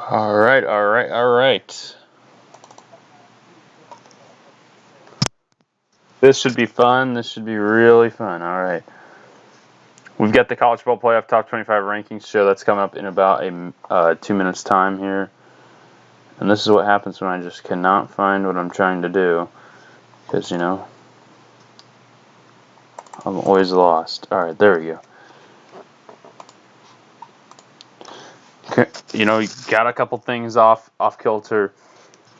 All right, all right, all right. This should be fun. This should be really fun. All right. We've got the college football playoff top 25 rankings show that's coming up in about 2 minutes time here. And this is what happens when I just cannot find what I'm trying to do. Because, I'm always lost. All right, there we go. Okay, you got a couple things off kilter.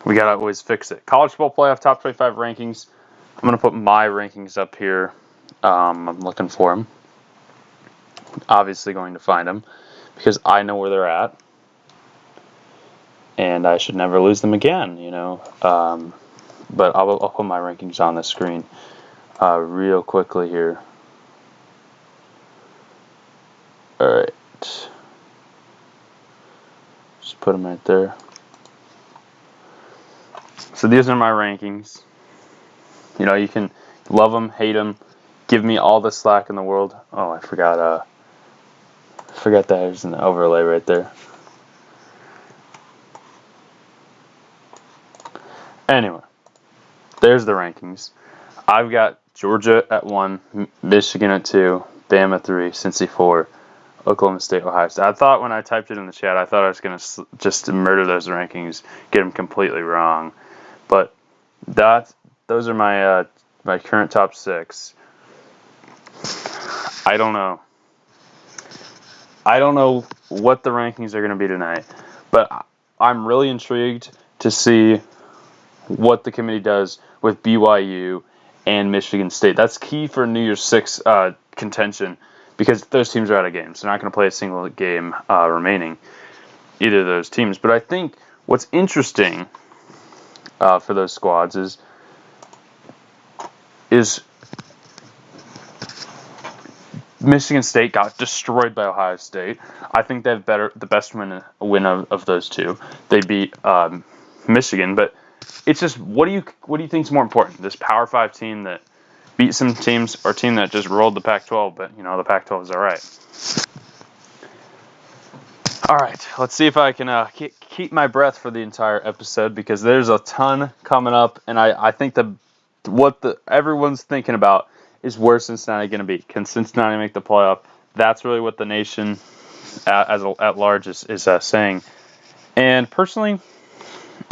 We got to always fix it. College football playoff top 25 rankings. I'm going to put my rankings up here. I'm looking for them. Obviously going to find them because I know where they're at. And I should never lose them again, But I'll put my rankings on the screen real quickly here. All right. Just put them right there. So these are my rankings. You can love them, hate them, give me all the slack in the world. Oh, I forgot that there's an overlay right there. Anyway, there's the rankings. I've got Georgia at 1, Michigan at 2, Bama at 3, Cincy 4, Oklahoma State, Ohio State. I thought when I typed it in the chat, I thought I was going to just murder those rankings, get them completely wrong. But those are my my current top 6. I don't know. I don't know what the rankings are going to be tonight, but I'm really intrigued to see what the committee does with BYU and Michigan State. That's key for New Year's 6 contention because those teams are out of games. They're not going to play a single game remaining, either of those teams. But I think what's interesting for those squads is Michigan State got destroyed by Ohio State. I think they have the best win of those two. They beat Michigan, but it's just what do you think is more important? This Power 5 team that beat some teams or team that just rolled the Pac-12, but the Pac-12 is all right. All right, let's see if I can keep my breath for the entire episode because there's a ton coming up, and I think what everyone's thinking about is where's Cincinnati going to be? Can Cincinnati make the playoff? That's really what the nation at large is saying. And personally,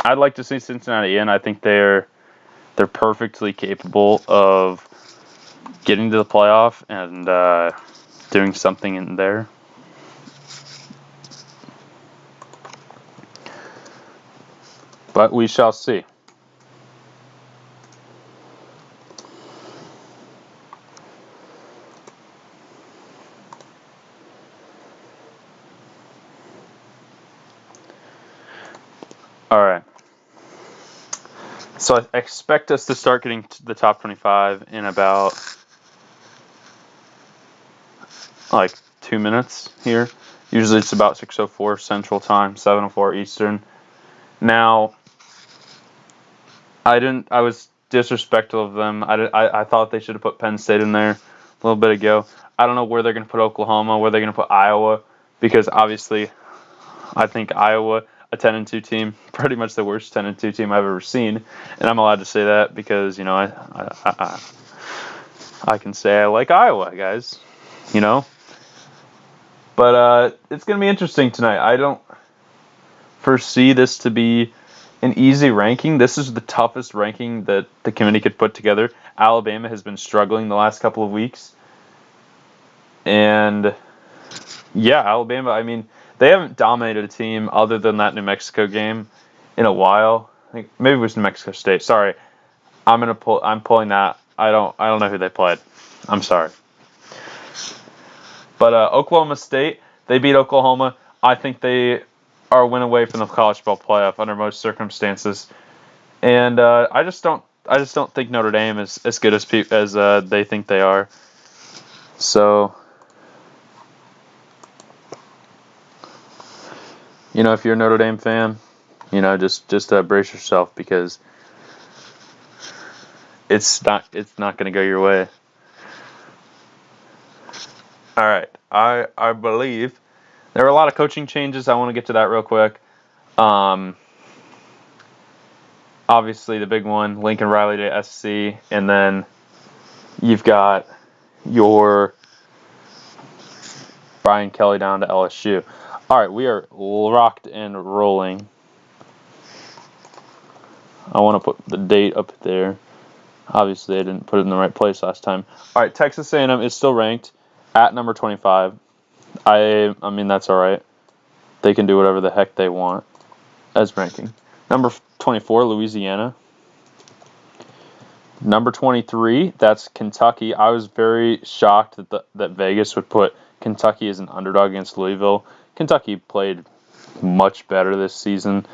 I'd like to see Cincinnati in. I think they're perfectly capable of getting to the playoff and doing something in there. But we shall see. All right. So I expect us to start getting to the top 25 in about 2 minutes here. Usually it's about 6:04 Central Time, 7:04 Eastern. Now, I was disrespectful of them. I thought they should have put Penn State in there a little bit ago. I don't know where they're going to put Oklahoma, where they're going to put Iowa, because obviously I think Iowa, a 10-2 team, pretty much the worst 10-2 team I've ever seen, and I'm allowed to say that because I can say I like Iowa, guys, But it's going to be interesting tonight. I don't foresee this to be an easy ranking. This is the toughest ranking that the committee could put together. Alabama has been struggling the last couple of weeks. And yeah, Alabama, I mean, they haven't dominated a team other than that New Mexico game in a while. I think maybe it was New Mexico State. Sorry. I'm pulling that. I don't know who they played. I'm sorry. But Oklahoma State, they beat Oklahoma. I think they are a win away from the college football playoff under most circumstances. And I just don't think Notre Dame is as good as they think they are. So, if you're a Notre Dame fan, just brace yourself because it's not going to go your way. All right, I believe there were a lot of coaching changes. I want to get to that real quick. Obviously, the big one, Lincoln Riley to SC, and then you've got your Brian Kelly down to LSU. All right, we are rocked and rolling. I want to put the date up there. Obviously, I didn't put it in the right place last time. All right, Texas A&M is still ranked at number 25. I mean, that's all right. They can do whatever the heck they want as ranking. Number 24, Louisiana. Number 23, that's Kentucky. I was very shocked that Vegas would put Kentucky as an underdog against Louisville. Kentucky played much better this season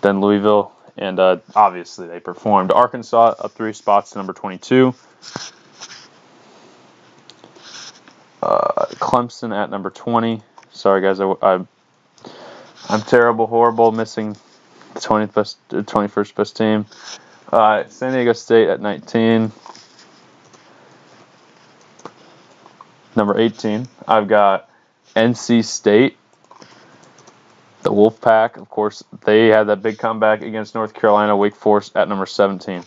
than Louisville, and obviously they performed. Arkansas up 3 spots to number 22. Clemson at number 20. Sorry guys, I'm terrible, horrible, missing the 21st best team. San Diego State at 19. Number 18, I've got NC State. The Wolfpack, of course, they had that big comeback against North Carolina. Wake Forest at number 17.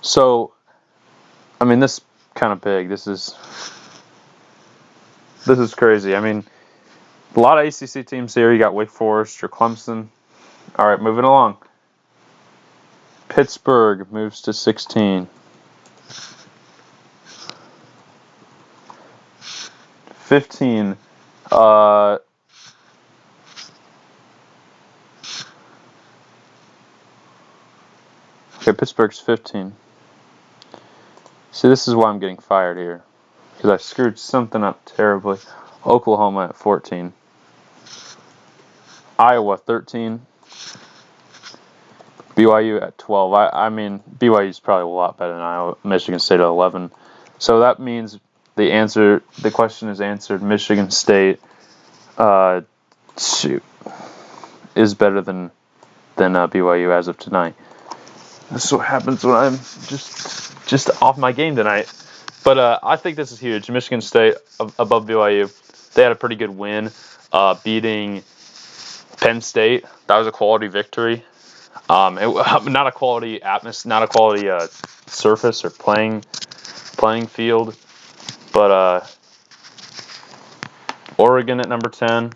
So, I mean, this is kind of big. This is crazy. I mean, a lot of ACC teams here. You got Wake Forest or Clemson. All right, moving along. Pittsburgh moves to 16. 15. Okay, Pittsburgh's 15. See, this is why I'm getting fired here. Because I screwed something up terribly. Oklahoma at 14. Iowa 13. BYU at 12. I mean, BYU is probably a lot better than Iowa. Michigan State at 11. So that means the question is answered. Michigan State, is better than BYU as of tonight. This is what happens when I'm just off my game tonight. But I think this is huge. Michigan State above BYU. They had a pretty good win, beating Penn State. That was a quality victory. Not a quality atmosphere, not a quality surface or playing field. But Oregon at number 10.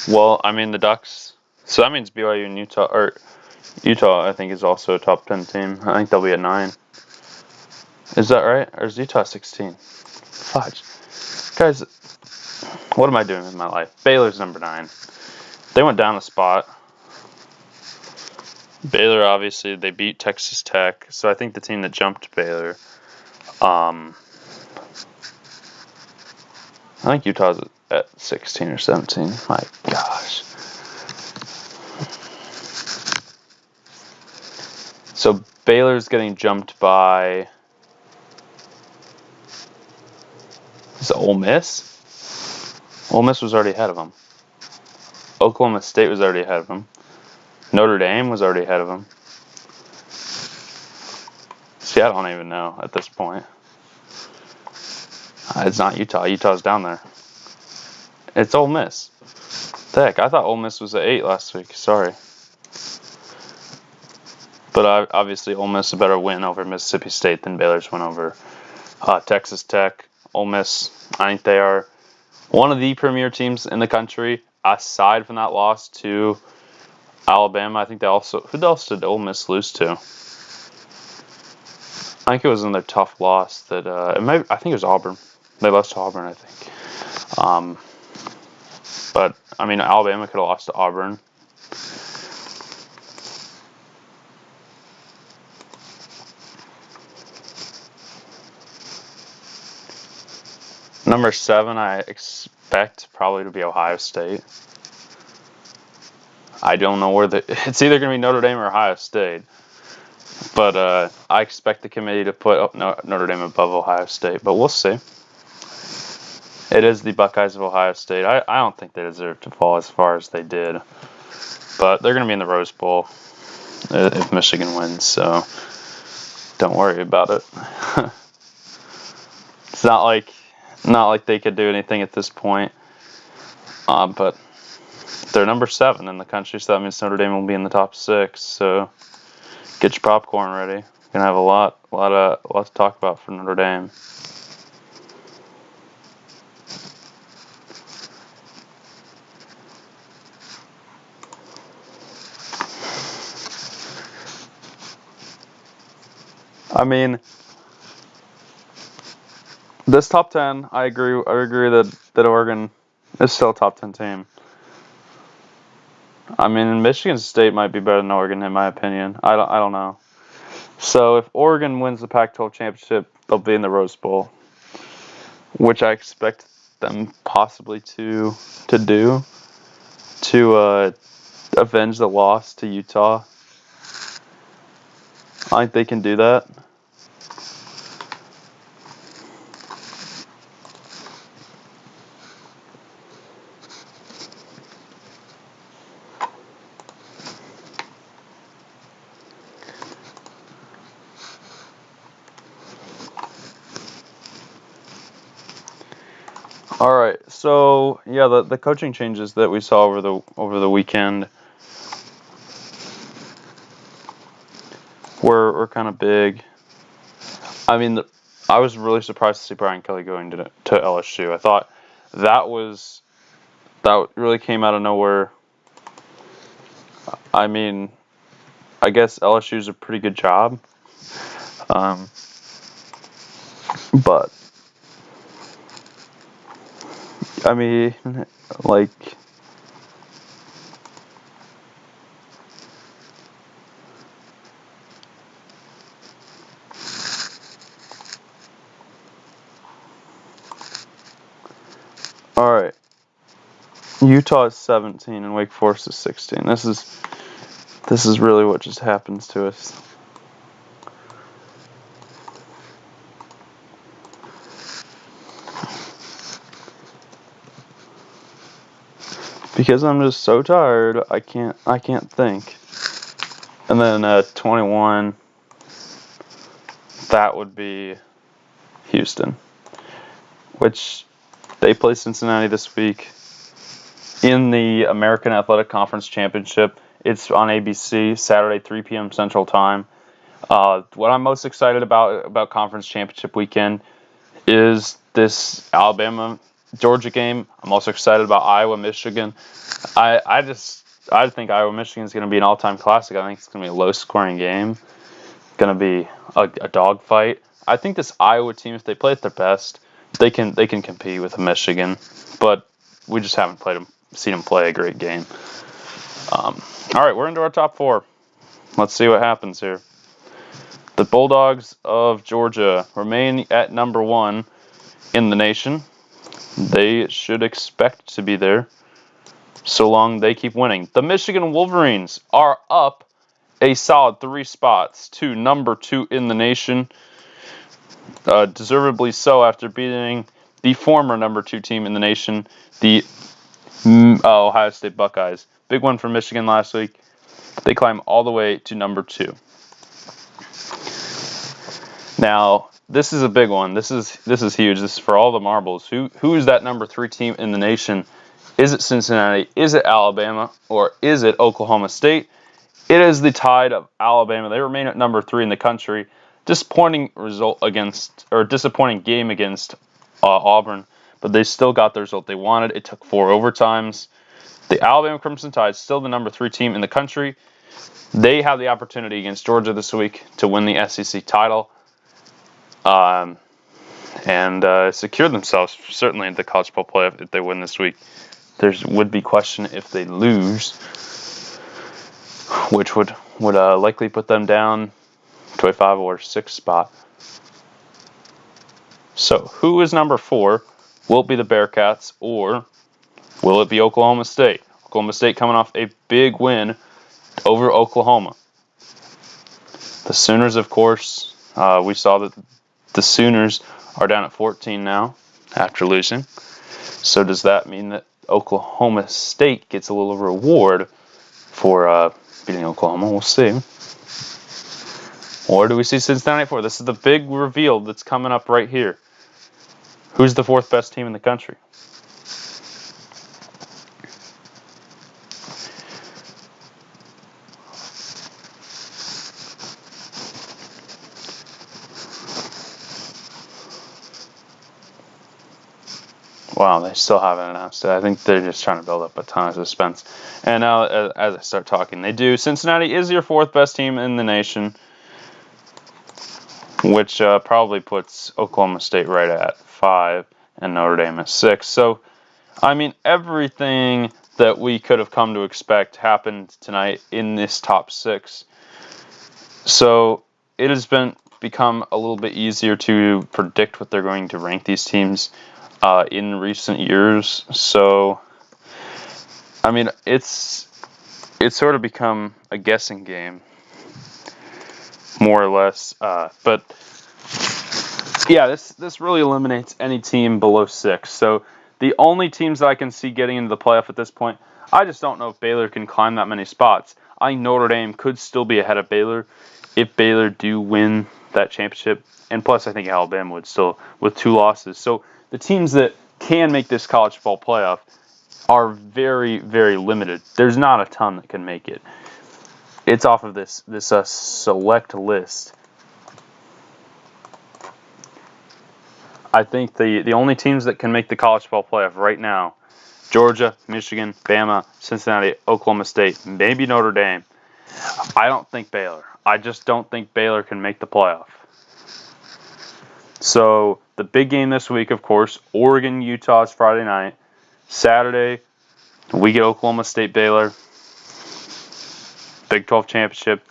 Well, I mean the Ducks. So that means BYU and Utah, I think, is also a top 10 team. I think they'll be at 9. Is that right? Or is Utah 16? Fudge. Guys, what am I doing with my life? Baylor's number 9. They went down a spot. Baylor, obviously, they beat Texas Tech. So I think the team that jumped Baylor. I think Utah's at 16 or 17. My gosh. So Baylor's getting jumped by... Is it Ole Miss? Ole Miss was already ahead of them. Oklahoma State was already ahead of them. Notre Dame was already ahead of them. See, I don't even know at this point. It's not Utah. Utah's down there. It's Ole Miss. The heck, I thought Ole Miss was at 8 last week. Sorry. But obviously, Ole Miss a better win over Mississippi State than Baylor's win over Texas Tech. Ole Miss, I think they are one of the premier teams in the country. Aside from that loss to Alabama, I think who else did Ole Miss lose to? I think it was another tough loss that I think it was Auburn. They lost to Auburn, I think. But I mean, Alabama could have lost to Auburn. Number 7, I expect probably to be Ohio State. I don't know it's either going to be Notre Dame or Ohio State. But I expect the committee to put Notre Dame above Ohio State, but we'll see. It is the Buckeyes of Ohio State. I don't think they deserve to fall as far as they did. But they're going to be in the Rose Bowl if Michigan wins, so don't worry about it. It's not like they could do anything at this point. But they're number 7 in the country, so that means Notre Dame will be in the top 6. So get your popcorn ready. We're gonna have a lot to talk about for Notre Dame. I mean, this top 10, I agree that Oregon is still a top 10 team. I mean, Michigan State might be better than Oregon in my opinion. I don't know. So if Oregon wins the Pac-12 championship, they'll be in the Rose Bowl, which I expect them possibly to do to avenge the loss to Utah. I think they can do that. All right, so yeah, the coaching changes that we saw over the weekend were kind of big. I mean, I was really surprised to see Brian Kelly going to LSU. I thought that really came out of nowhere. I mean, I guess LSU's a pretty good job, but I mean, like. All right, Utah is 17 and Wake Forest is 16. This is really what just happens to us. Because I'm just so tired, I can't think. And then 21, that would be Houston, which they play Cincinnati this week in the American Athletic Conference Championship. It's on ABC Saturday, 3 p.m. Central Time. What I'm most excited about Conference Championship weekend is this Alabama-Georgia game. I'm also excited about Iowa-Michigan. I think Iowa-Michigan is going to be an all-time classic. I think it's going to be a low-scoring game. Going to be a dogfight. I think this Iowa team, if they play at their best, they can compete with Michigan. But we just haven't seen them play a great game. All right, we're into our top 4. Let's see what happens here. The Bulldogs of Georgia remain at number 1 in the nation. They should expect to be there so long they keep winning. The Michigan Wolverines are up a solid 3 spots to number 2 in the nation. Deservedly so after beating the former number 2 team in the nation, the Ohio State Buckeyes. Big one for Michigan last week. They climb all the way to number 2. Now, this is a big one. This is huge. This is for all the marbles. Who is that number 3 team in the nation? Is it Cincinnati? Is it Alabama? Or is it Oklahoma State? It is the Tide of Alabama. They remain at number 3 in the country. Disappointing game against Auburn, but they still got the result they wanted. It took 4 overtimes. The Alabama Crimson Tide is still the number 3 team in the country. They have the opportunity against Georgia this week to win the SEC title and secure themselves certainly in the college football playoff if they win this week. There would be question if they lose, which would likely put them down to a 5 or 6 spot. So, who is number 4? Will it be the Bearcats or will it be Oklahoma State? Oklahoma State coming off a big win over Oklahoma. The Sooners, of course, we saw that the Sooners are down at 14 now after losing. So does that mean that Oklahoma State gets a little reward for beating Oklahoma? We'll see. Or do we see Cincinnati at 4? This is the big reveal that's coming up right here. Who's the 4th best team in the country? Wow, they still haven't announced it. I think they're just trying to build up a ton of suspense. And now, as I start talking, they do. Cincinnati is your 4th best team in the nation, which probably puts Oklahoma State right at 5 and Notre Dame at 6. So, I mean, everything that we could have come to expect happened tonight in this top 6. So, it has become a little bit easier to predict what they're going to rank these teams in recent years. So, I mean, it's sort of become a guessing game, more or less. But yeah, this really eliminates any team below 6. So the only teams that I can see getting into the playoff at this point, I just don't know if Baylor can climb that many spots. I think Notre Dame could still be ahead of Baylor if Baylor do win that championship. And plus, I think Alabama would still, with 2 losses. So the teams that can make this college football playoff are very, very limited. There's not a ton that can make it. It's off of this select list. I think the only teams that can make the college football playoff right now, Georgia, Michigan, Bama, Cincinnati, Oklahoma State, maybe Notre Dame. I don't think Baylor. I just don't think Baylor can make the playoff. So the big game this week, of course, Oregon, Utah is Friday night. Saturday, we get Oklahoma State, Baylor. Big 12 championship.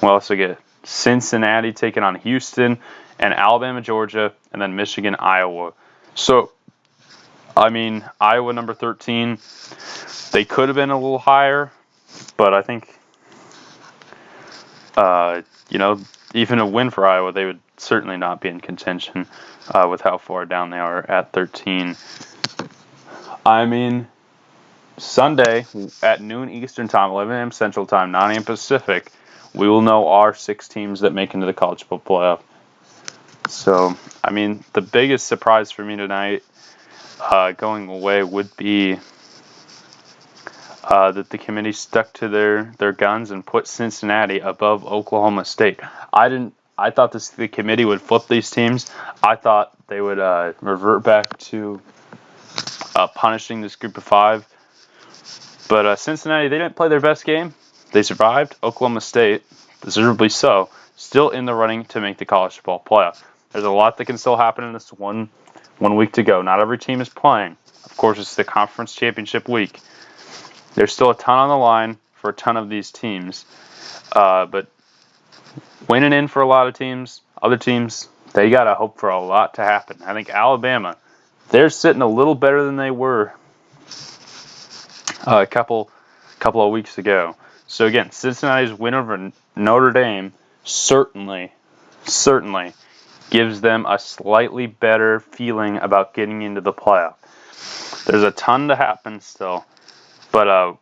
We also get Cincinnati taking on Houston, and Alabama, Georgia, and then Michigan, Iowa. So, I mean, Iowa number 13, they could have been a little higher, but I think, even a win for Iowa, they would certainly not be in contention with how far down they are at 13. I mean, Sunday at noon Eastern Time, 11 a.m. Central Time, 9 a.m. Pacific, we will know our 6 teams that make into the college football playoff. So, I mean, the biggest surprise for me tonight going away would be that the committee stuck to their guns and put Cincinnati above Oklahoma State. I thought the committee would flip these teams. I thought they would revert back to punishing this group of 5. But Cincinnati, they didn't play their best game. They survived. Oklahoma State, deservedly so, still in the running to make the college football playoff. There's a lot that can still happen in this one week to go. Not every team is playing. Of course, it's the conference championship week. There's still a ton on the line for a ton of these teams. But winning in for a lot of teams, other teams, they got to hope for a lot to happen. I think Alabama, they're sitting a little better than they were a couple of weeks ago. So again, Cincinnati's win over Notre Dame certainly gives them a slightly better feeling about getting into the playoff. There's a ton to happen still, but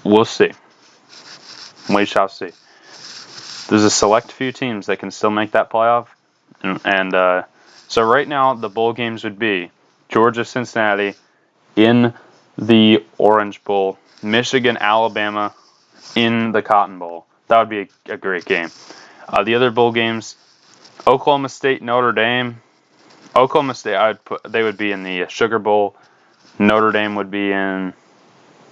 we'll see. We shall see. There's a select few teams that can still make that playoff, and so right now the bowl games would be Georgia, Cincinnati in the Orange Bowl, Michigan, Alabama in the Cotton Bowl. That would be a great game. The other bowl games, Oklahoma State, Notre Dame. Oklahoma State, they would be in the Sugar Bowl. Notre Dame would be in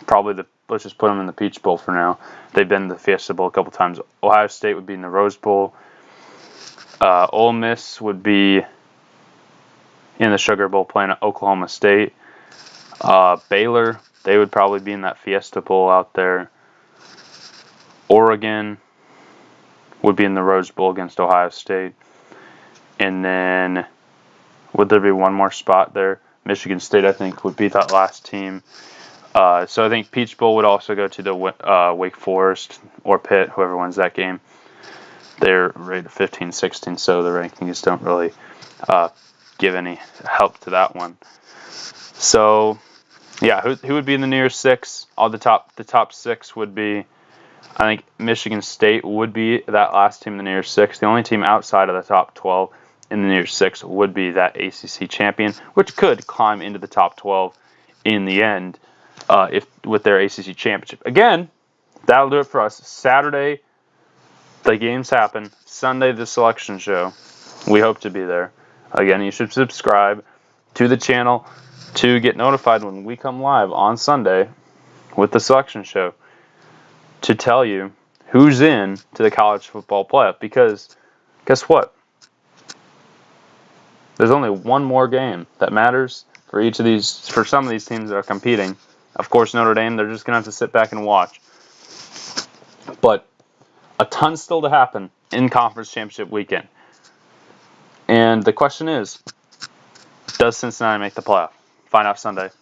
probably let's just put them in the Peach Bowl for now. They've been in the Fiesta Bowl a couple times. Ohio State would be in the Rose Bowl. Ole Miss would be in the Sugar Bowl playing at Oklahoma State. Baylor, they would probably be in that Fiesta Bowl out there. Oregon would be in the Rose Bowl against Ohio State. And then, would there be one more spot there? Michigan State, I think, would be that last team. So I think Peach Bowl would also go to the Wake Forest or Pitt, whoever wins that game. They're rated 15, 16, so the rankings don't really give any help to that one. So, yeah, who would be in the New Year's Six? The top six would be, I think Michigan State would be that last team in the New Year's Six. The only team outside of the top 12 in the New Year's Six would be that ACC champion, which could climb into the top 12 in the end if with their ACC championship. Again, that'll do it for us. Saturday, the games happen. Sunday, the selection show. We hope to be there. Again, you should subscribe to the channel to get notified when we come live on Sunday with the selection show to tell you who's in to the college football playoff. Because guess what? There's only one more game that matters for some of these teams that are competing. Of course, Notre Dame, they're just going to have to sit back and watch. But a ton still to happen in Conference Championship weekend. And the question is, does Cincinnati make the playoff? Find out Sunday.